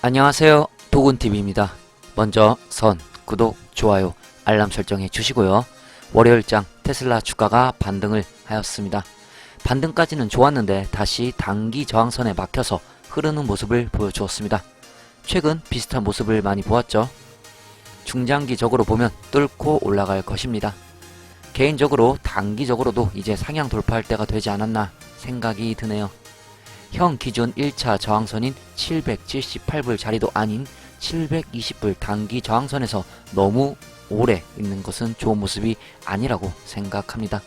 안녕하세요, 도군TV입니다. 먼저 구독, 좋아요, 알람 설정해 주시고요. 월요일장 테슬라 주가가 반등을 하였습니다. 반등까지는 좋았는데 다시 단기 저항선에 막혀서 흐르는 모습을 보여주었습니다. 최근 비슷한 모습을 많이 보았죠. 중장기적으로 보면 뚫고 올라갈 것입니다. 개인적으로 단기적으로도 이제 상향 돌파할 때가 되지 않았나 생각이 드네요. 형 기준 1차 저항선인 778불 자리도 아닌 720불 단기 저항선에서 너무 오래 있는 것은 좋은 모습이 아니라고 생각합니다.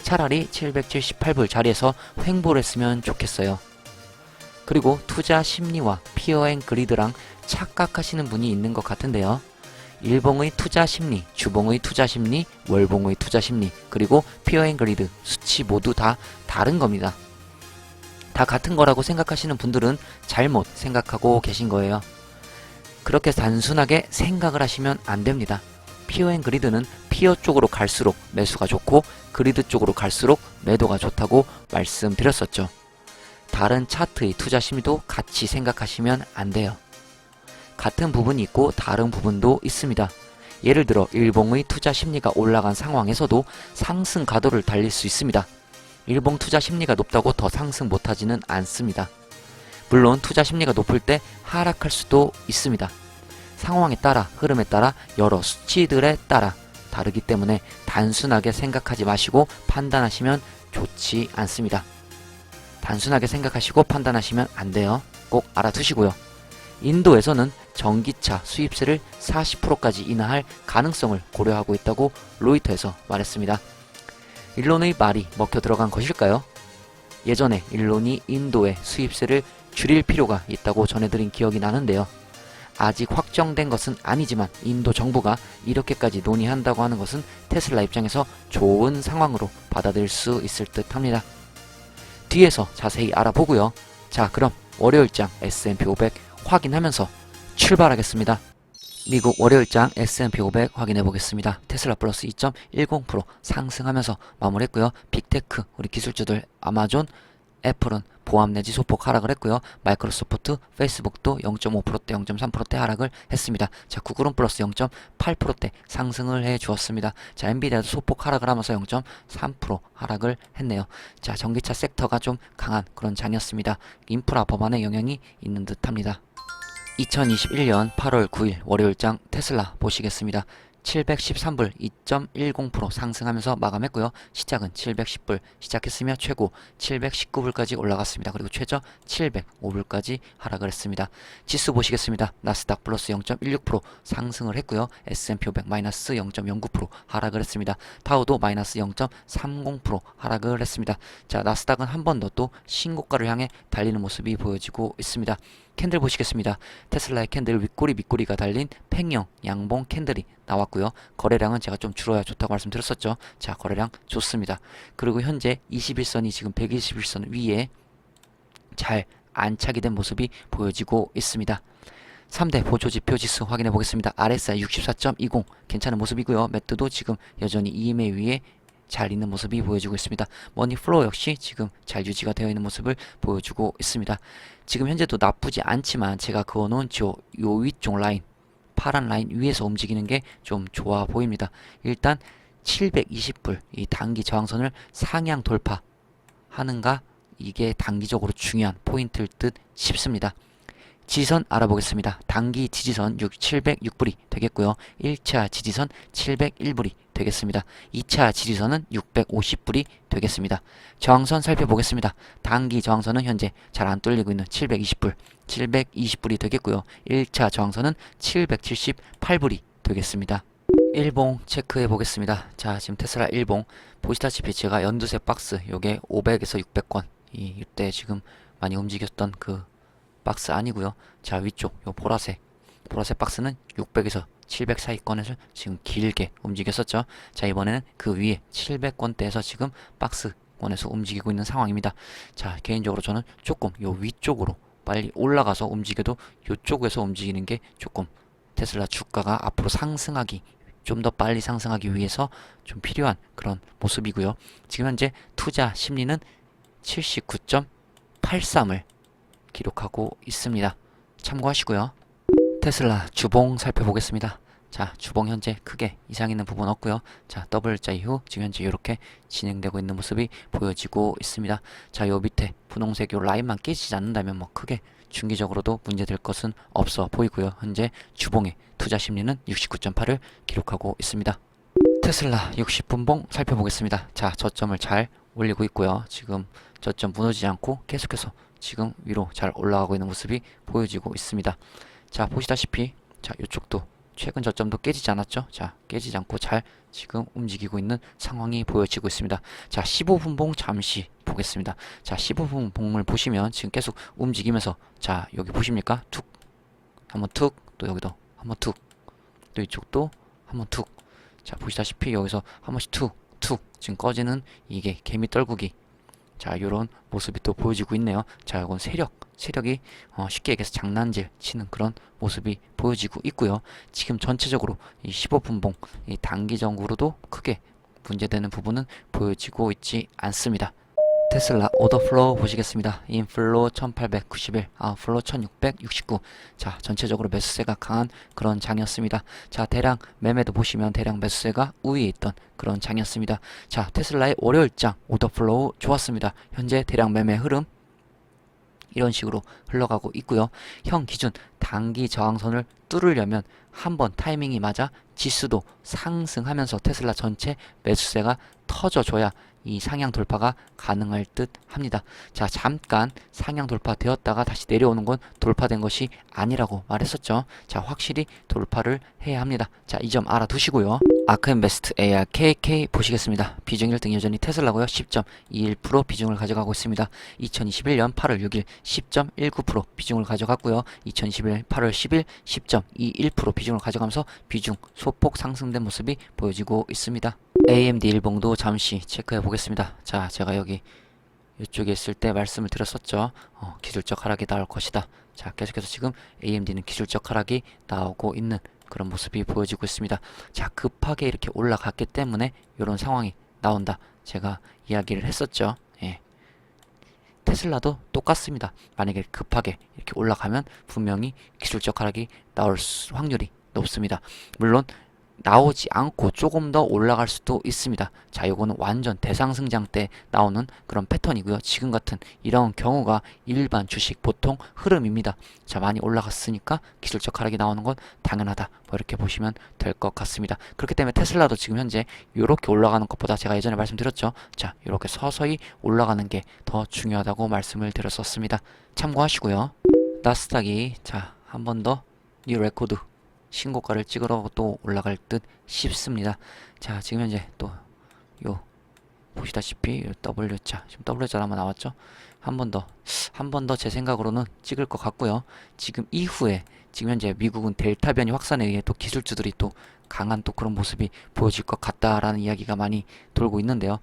차라리 778불 자리에서 횡보를 했으면 좋겠어요. 그리고 투자 심리와 피어 앤 그리드랑 착각하시는 분이 있는 것 같은데요. 일봉의 투자 심리, 주봉의 투자 심리, 월봉의 투자 심리, 그리고 피어 앤 그리드 수치 모두 다 다른 겁니다. 다 같은 거라고 생각하시는 분들은 잘못 생각하고 계신 거예요. 그렇게 단순하게 생각을 하시면 안 됩니다. 피어 앤 그리드는 피어 쪽으로 갈수록 매수가 좋고 그리드 쪽으로 갈수록 매도가 좋다고 말씀드렸었죠. 다른 차트의 투자 심리도 같이 생각하시면 안 돼요. 같은 부분이 있고 다른 부분도 있습니다. 예를 들어 일봉의 투자 심리가 올라간 상황에서도 상승 가도를 달릴 수 있습니다. 일봉 투자 심리가 높다고 더 상승 못하지는 않습니다. 물론 투자 심리가 높을 때 하락할 수도 있습니다. 상황에 따라, 흐름에 따라, 여러 수치들에 따라 다르기 때문에 단순하게 생각하지 마시고 판단하시면 좋지 않습니다. 단순하게 생각하시고 판단하시면 안 돼요. 꼭 알아두시고요. 인도에서는 전기차 수입세를 40%까지 인하할 가능성을 고려하고 있다고 로이터에서 말했습니다. 일론의 말이 먹혀 들어간 것일까요? 예전에 일론이 인도의 수입세를 줄일 필요가 있다고 전해드린 기억이 나는데요. 아직 확정된 것은 아니지만 인도 정부가 이렇게까지 논의한다고 하는 것은 테슬라 입장에서 좋은 상황으로 받아들일 수 있을 듯 합니다. 뒤에서 자세히 알아보고요. 자, 그럼 월요일장 S&P 500 확인하면서 출발하겠습니다. 미국 월요일장 S&P 500 확인해 보겠습니다. 테슬라 플러스 2.10% 상승하면서 마무리했고요. 빅테크 우리 기술주들 아마존, 애플은 보합 내지 소폭 하락을 했고요. 마이크로소프트, 페이스북도 0.5%대, 0.3%대 하락을 했습니다. 자, 구글은 플러스 0.8%대 상승을 해 주었습니다. 자, 엔비디아도 소폭 하락을 하면서 0.3% 하락을 했네요. 자, 전기차 섹터가 좀 강한 그런 장이었습니다. 인프라 법안의 영향이 있는 듯합니다. 2021년 8월 9일 월요일장 테슬라 보시겠습니다. 713불 2.10% 상승하면서 마감했고요. 시작은 710불 시작했으며 최고 719불까지 올라갔습니다. 그리고 최저 705불까지 하락을 했습니다. 지수 보시겠습니다. 나스닥 플러스 0.16% 상승을 했고요. S&P 500 마이너스 0.09% 하락을 했습니다. 다우도 마이너스 0.30% 하락을 했습니다. 자, 나스닥은 한 번 더 또 신고가를 향해 달리는 모습이 보여지고 있습니다. 캔들 보시겠습니다. 테슬라의 캔들 윗꼬리 밑꼬리가 달린 팽형 양봉 캔들이 나왔고요. 거래량은 제가 좀 줄어야 좋다고 말씀드렸었죠. 자, 거래량 좋습니다. 그리고 현재 21선이 지금 121선 위에 잘 안착이 된 모습이 보여지고 있습니다. 3대 보조지표 지수 확인해 보겠습니다. RSI 64.20 괜찮은 모습이고요. 매트도 지금 여전히 EMA 위에 잘 있는 모습이 보여지고 있습니다. 머니 플로우 역시 지금 잘 유지가 되어 있는 모습을 보여주고 있습니다. 지금 현재도 나쁘지 않지만 제가 그어놓은 요 위쪽 라인 파란 라인 위에서 움직이는 게 좀 좋아 보입니다. 일단 720불 이 단기 저항선을 상향 돌파하는가 이게 단기적으로 중요한 포인트일 듯 싶습니다. 지지선 알아보겠습니다. 단기 지지선 706불이 되겠고요. 1차 지지선 701불이 되겠습니다. 2차 지지선은 650불이 되겠습니다. 저항선 살펴보겠습니다. 단기 저항선은 현재 잘 안 뚫리고 있는 720불, 720불이 되겠고요. 1차 저항선은 778불이 되겠습니다. 일봉 체크해 보겠습니다. 자, 지금 테슬라 일봉 보시다시피 제가 연두색 박스 요게 500에서 600권 이때 지금 많이 움직였던 그 박스 아니고요. 자, 위쪽 요 보라색 박스는 600에서 700 사이권에서 지금 길게 움직였었죠. 자, 이번에는 그 위에 700권대에서 지금 박스권에서 움직이고 있는 상황입니다. 자, 개인적으로 저는 조금 요 위쪽으로 빨리 올라가서 움직여도 요쪽에서 움직이는 게 조금 테슬라 주가가 앞으로 상승하기 좀 더 빨리 상승하기 위해서 좀 필요한 그런 모습이고요. 지금 현재 투자 심리는 79.83을 기록하고 있습니다. 참고하시고요. 테슬라 주봉 살펴보겠습니다. 자, 주봉 현재 크게 이상 있는 부분 없고요. 자, 더블자 이후 지금 현재 이렇게 진행되고 있는 모습이 보여지고 있습니다. 자, 요 밑에 분홍색 요 라인만 깨지지 않는다면 뭐 크게 중기적으로도 문제될 것은 없어 보이고요. 현재 주봉의 투자 심리는 69.8을 기록하고 있습니다. 테슬라 60분봉 살펴보겠습니다. 자, 저점을 잘 올리고 있고요. 지금 저점 무너지지 않고 계속해서 지금 위로 잘 올라가고 있는 모습이 보여지고 있습니다. 자, 보시다시피 자, 이쪽도 최근 저점도 깨지지 않았죠? 자, 깨지지 않고 잘 지금 움직이고 있는 상황이 보여지고 있습니다. 자, 15분봉 잠시 보겠습니다. 자, 15분봉을 보시면 지금 계속 움직이면서 자, 여기 보십니까? 툭, 한번 툭, 또 여기도 한번 툭, 또 이쪽도 한번 툭. 자, 보시다시피 여기서 한 번씩 툭, 툭 지금 꺼지는 이게 개미 떨구기. 자, 요런 모습이 또 보여지고 있네요. 자, 이건 세력이 쉽게 얘기해서 장난질 치는 그런 모습이 보여지고 있고요. 지금 전체적으로 이 15분봉 이 단기적으로도 크게 문제되는 부분은 보여지고 있지 않습니다. 테슬라 오더플로우 보시겠습니다. 인플로 1891, 아웃플로 1669. 자, 전체적으로 매수세가 강한 그런 장이었습니다. 자, 대량 매매도 보시면 대량 매수세가 우위에 있던 그런 장이었습니다. 자, 테슬라의 월요일장 오더플로우 좋았습니다. 현재 대량 매매 흐름 이런 식으로 흘러가고 있고요. 형 기준 단기 저항선을 뚫으려면 한번 타이밍이 맞아 지수도 상승하면서 테슬라 전체 매수세가 터져줘야 이 상향 돌파가 가능할 듯 합니다. 자, 잠깐 상향 돌파 되었다가 다시 내려오는 건 돌파된 것이 아니라고 말했었죠. 자, 확실히 돌파를 해야 합니다. 자, 이 점 알아두시고요. 아크인베스트 ARKK 보시겠습니다. 비중 1등 여전히 테슬라고요. 10.21% 비중을 가져가고 있습니다. 2021년 8월 6일 10.19% 비중을 가져갔고요. 2021년 8월 10일 10.21% 비중을 가져가면서 비중 소폭 상승된 모습이 보여지고 있습니다. AMD 일봉도 잠시 체크해 보겠습니다. 자, 제가 여기 이쪽에 있을 때 말씀을 드렸었죠. 기술적 하락이 나올 것이다. 자, 계속해서 지금 AMD는 기술적 하락이 나오고 있는 그런 모습이 보여지고 있습니다. 자, 급하게 이렇게 올라갔기 때문에 이런 상황이 나온다. 제가 이야기를 했었죠. 예. 테슬라도 똑같습니다. 만약에 급하게 이렇게 올라가면 분명히 기술적 하락이 나올 확률이 높습니다. 물론 나오지 않고 조금 더 올라갈 수도 있습니다. 자, 요거는 완전 대상승장 때 나오는 그런 패턴이고요. 지금 같은 이런 경우가 일반 주식 보통 흐름입니다. 자, 많이 올라갔으니까 기술적 하락이 나오는 건 당연하다. 뭐 이렇게 보시면 될 것 같습니다. 그렇기 때문에 테슬라도 지금 현재 요렇게 올라가는 것보다 제가 예전에 말씀드렸죠. 자, 요렇게 서서히 올라가는 게 더 중요하다고 말씀을 드렸었습니다. 참고하시고요. 나스닥이 자, 한 번 더 뉴 레코드 신고가를 찍으러 또 올라갈 듯 싶습니다. 자, 지금 현재 또 요 보시다시피 요 W자 지금 W자로 한번 나왔죠. 한 번 더 제 생각으로는 찍을 것 같고요. 지금 이후에 지금 현재 미국은 델타 변이 확산에 의해 또 기술주들이 또 강한 또 그런 모습이 보여질 것 같다라는 이야기가 많이 돌고 있는데요.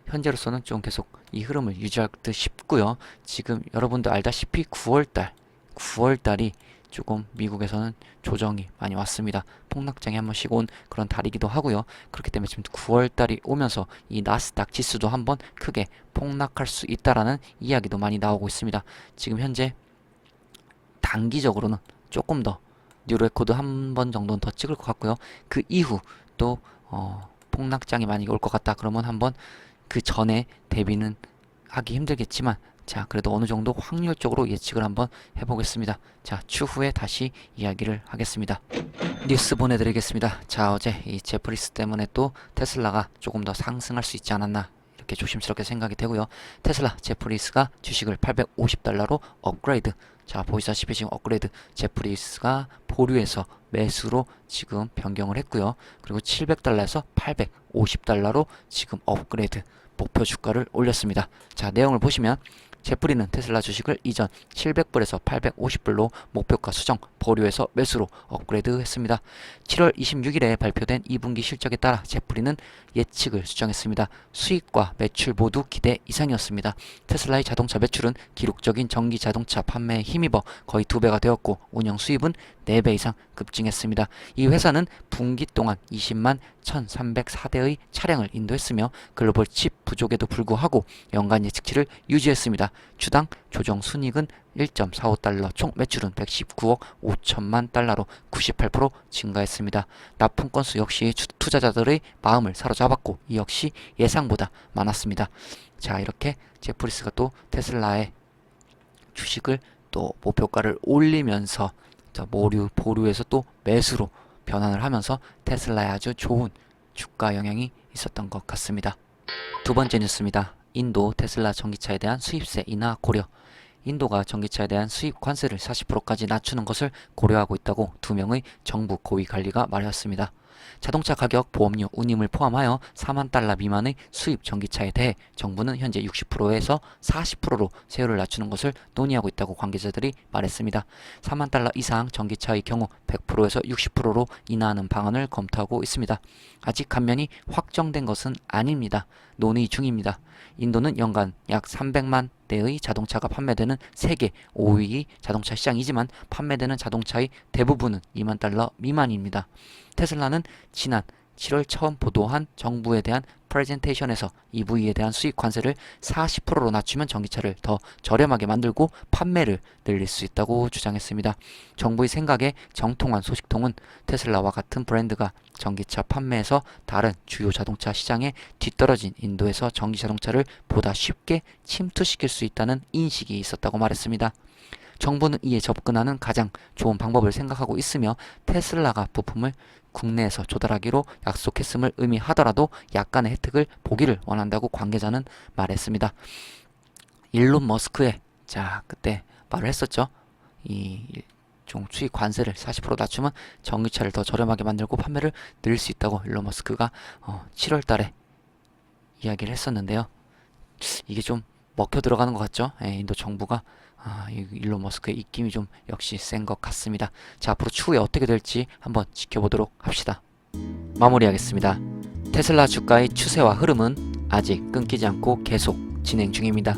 현재로서는 좀 계속 이 흐름을 유지할 듯 싶고요. 지금 여러분들 알다시피 9월달이 조금 미국에서는 조정이 많이 왔습니다. 폭락장이 한 번씩 온 그런 달이기도 하고요. 그렇기 때문에 지금 9월달이 오면서 이 나스닥 지수도 한번 크게 폭락할 수 있다라는 이야기도 많이 나오고 있습니다. 지금 현재 단기적으로는 조금 더 뉴레코드 한 번 정도는 더 찍을 것 같고요. 그 이후 또 폭락장이 많이 올 것 같다. 그러면 한번 그 전에 대비는 하기 힘들겠지만 자, 그래도 어느 정도 확률적으로 예측을 한번 해보겠습니다. 자, 추후에 다시 이야기를 하겠습니다. 뉴스 보내드리겠습니다. 자, 어제 이 제프리스 때문에 또 테슬라가 조금 더 상승할 수 있지 않았나 이렇게 조심스럽게 생각이 되고요. 테슬라 제프리스가 주식을 $850로 업그레이드. 자, 보시다시피 지금 업그레이드 제프리스가 보류해서 매수로 지금 변경을 했고요. 그리고 $700에서 $850로 지금 업그레이드 목표 주가를 올렸습니다. 자, 내용을 보시면 제프리는 테슬라 주식을 이전 700불에서 850불로 목표가 수정 보류해서 매수로 업그레이드 했습니다. 7월 26일에 발표된 2분기 실적에 따라 제프리는 예측을 수정했습니다. 수익과 매출 모두 기대 이상이었습니다. 테슬라의 자동차 매출은 기록적인 전기 자동차 판매에 힘입어 거의 2배가 되었고 운영 수입은 4배 이상 급증했습니다. 이 회사는 분기 동안 20만 1304대의 차량을 인도했으며 글로벌 칩 부족에도 불구하고 연간 예측치를 유지했습니다. 주당 조정 순이익은 1.45달러, 총 매출은 119억 5천만 달러로 98% 증가했습니다. 납품 건수 역시 투자자들의 마음을 사로잡았고 이 역시 예상보다 많았습니다. 자, 이렇게 제프리스가 또 테슬라의 주식을 또 목표가를 올리면서 보류에서 또 매수로 변환을 하면서 테슬라에 아주 좋은 주가 영향이 있었던 것 같습니다. 두 번째 뉴스입니다. 인도 테슬라 전기차에 대한 수입세 인하 고려. 인도가 전기차에 대한 수입 관세를 40%까지 낮추는 것을 고려하고 있다고 두 명의 정부 고위 관리가 말했습니다. 자동차 가격, 보험료, 운임을 포함하여 4만 달러 미만의 수입 전기차에 대해 정부는 현재 60%에서 40%로 세율을 낮추는 것을 논의하고 있다고 관계자들이 말했습니다. 4만 달러 이상 전기차의 경우 100%에서 60%로 인하하는 방안을 검토하고 있습니다. 아직 감면이 확정된 것은 아닙니다. 논의 중입니다. 인도는 연간 약 300만 대의 자동차가 판매되는 세계 5위 자동차 시장이지만 판매되는 자동차의 대부분은 2만 달러 미만입니다. 테슬라는 지난 7월 처음 보도한 정부에 대한 프레젠테이션에서 EV에 대한 수입 관세를 40%로 낮추면 전기차를 더 저렴하게 만들고 판매를 늘릴 수 있다고 주장했습니다. 정부의 생각에 정통한 소식통은 테슬라와 같은 브랜드가 전기차 판매에서 다른 주요 자동차 시장에 뒤떨어진 인도에서 전기 자동차를 보다 쉽게 침투시킬 수 있다는 인식이 있었다고 말했습니다. 정부는 이에 접근하는 가장 좋은 방법을 생각하고 있으며 테슬라가 부품을 국내에서 조달하기로 약속했음을 의미하더라도 약간의 혜택을 보기를 원한다고 관계자는 말했습니다. 일론 머스크의 그때 말을 했었죠. 종 수입 관세를 40% 낮추면 전기차를 더 저렴하게 만들고 판매를 늘릴 수 있다고 일론 머스크가 7월 달에 이야기를 했었는데요. 이게 좀 먹혀 들어가는 것 같죠? 인도 정부가 일론 머스크의 입김이 좀 역시 센 것 같습니다. 자, 앞으로 추후에 어떻게 될지 한번 지켜보도록 합시다. 마무리하겠습니다. 테슬라 주가의 추세와 흐름은 아직 끊기지 않고 계속 진행 중입니다.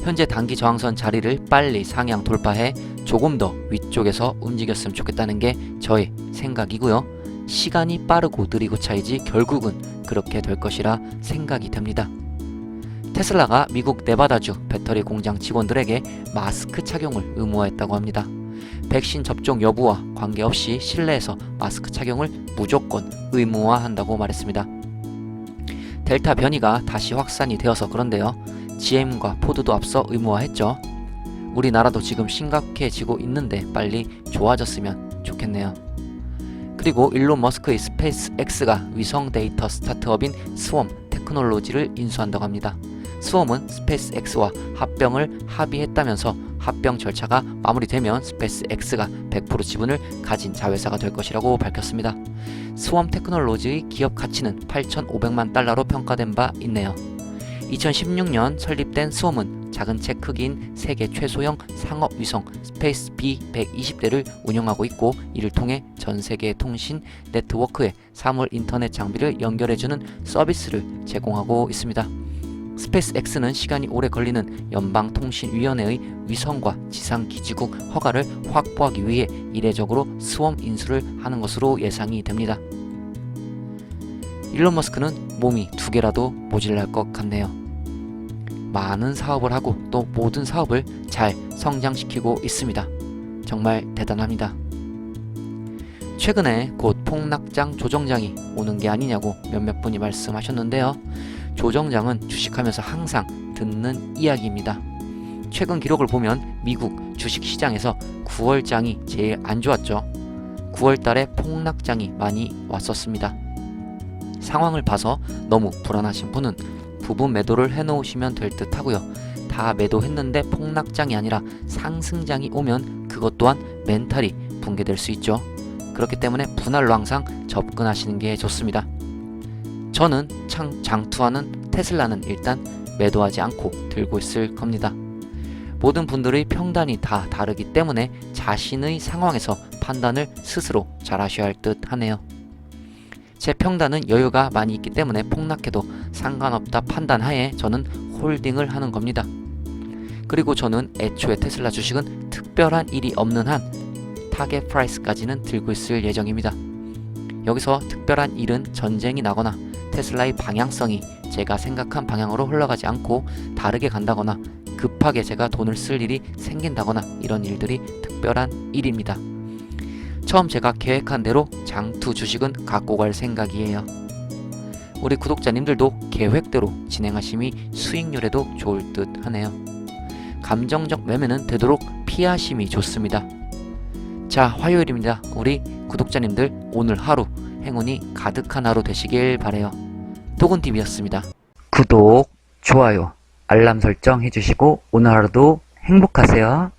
현재 단기 저항선 자리를 빨리 상향 돌파해 조금 더 위쪽에서 움직였으면 좋겠다는 게 저의 생각이고요. 시간이 빠르고 느리고 차이지 결국은 그렇게 될 것이라 생각이 됩니다. 테슬라가 미국 네바다주 배터리 공장 직원들에게 마스크 착용을 의무화했다고 합니다. 백신 접종 여부와 관계없이 실내에서 마스크 착용을 무조건 의무화한다고 말했습니다. 델타 변이가 다시 확산이 되어서 그런데요. GM과 포드도 앞서 의무화했죠. 우리나라도 지금 심각해지고 있는데 빨리 좋아졌으면 좋겠네요. 그리고 일론 머스크의 스페이스 X가 위성 데이터 스타트업인 스웜 테크놀로지를 인수한다고 합니다. 스웜은 스페이스 X와 합병을 합의했다면서 합병 절차가 마무리되면 스페이스 X가 100% 지분을 가진 자회사가 될 것이라고 밝혔습니다. 스웜 테크놀로지의 기업 가치는 8,500만 달러로 평가된 바 있네요. 2016년 설립된 스웜은 작은 체 크기인 세계 최소형 상업 위성 스페이스 B120대를 운영하고 있고 이를 통해 전 세계 통신 네트워크에 사물 인터넷 장비를 연결해주는 서비스를 제공하고 있습니다. 스페이스 X는 시간이 오래 걸리는 연방통신위원회의 위성과 지상기지국 허가를 확보하기 위해 이례적으로 스웜 인수를 하는 것으로 예상이 됩니다. 일론 머스크는 몸이 두 개라도 모질랄 것 같네요. 많은 사업을 하고 또 모든 사업을 잘 성장시키고 있습니다. 정말 대단합니다. 최근에 곧 폭락장 조정장이 오는 게 아니냐고 몇몇 분이 말씀하셨는데요. 조정장은 주식하면서 항상 듣는 이야기입니다. 최근 기록을 보면 미국 주식시장에서 9월장이 제일 안 좋았죠. 9월달에 폭락장이 많이 왔었습니다. 상황을 봐서 너무 불안하신 분은 부분 매도를 해놓으시면 될 듯 하고요. 다 매도했는데 폭락장이 아니라 상승장이 오면 그것 또한 멘탈이 붕괴될 수 있죠. 그렇기 때문에 분할로 항상 접근하시는 게 좋습니다. 저는 장투하는 테슬라는 일단 매도하지 않고 들고 있을 겁니다. 모든 분들의 평단이 다 다르기 때문에 자신의 상황에서 판단을 스스로 잘 하셔야 할 듯 하네요. 제 평단은 여유가 많이 있기 때문에 폭락해도 상관없다 판단하에 저는 홀딩을 하는 겁니다. 그리고 저는 애초에 테슬라 주식은 특별한 일이 없는 한 타겟 프라이스까지는 들고 있을 예정입니다. 여기서 특별한 일은 전쟁이 나거나 테슬라의 방향성이 제가 생각한 방향으로 흘러가지 않고 다르게 간다거나 급하게 제가 돈을 쓸 일이 생긴다거나 이런 일들이 특별한 일입니다. 처음 제가 계획한 대로 장투 주식은 갖고 갈 생각이에요. 우리 구독자님들도 계획대로 진행하심이 수익률에도 좋을 듯 하네요. 감정적 매매는 되도록 피하심이 좋습니다. 자, 화요일입니다. 우리 구독자님들 오늘 하루 행운이 가득한 하루 되시길 바래요. 도군TV였습니다. 구독, 좋아요, 알람 설정 해주시고 오늘 하루도 행복하세요.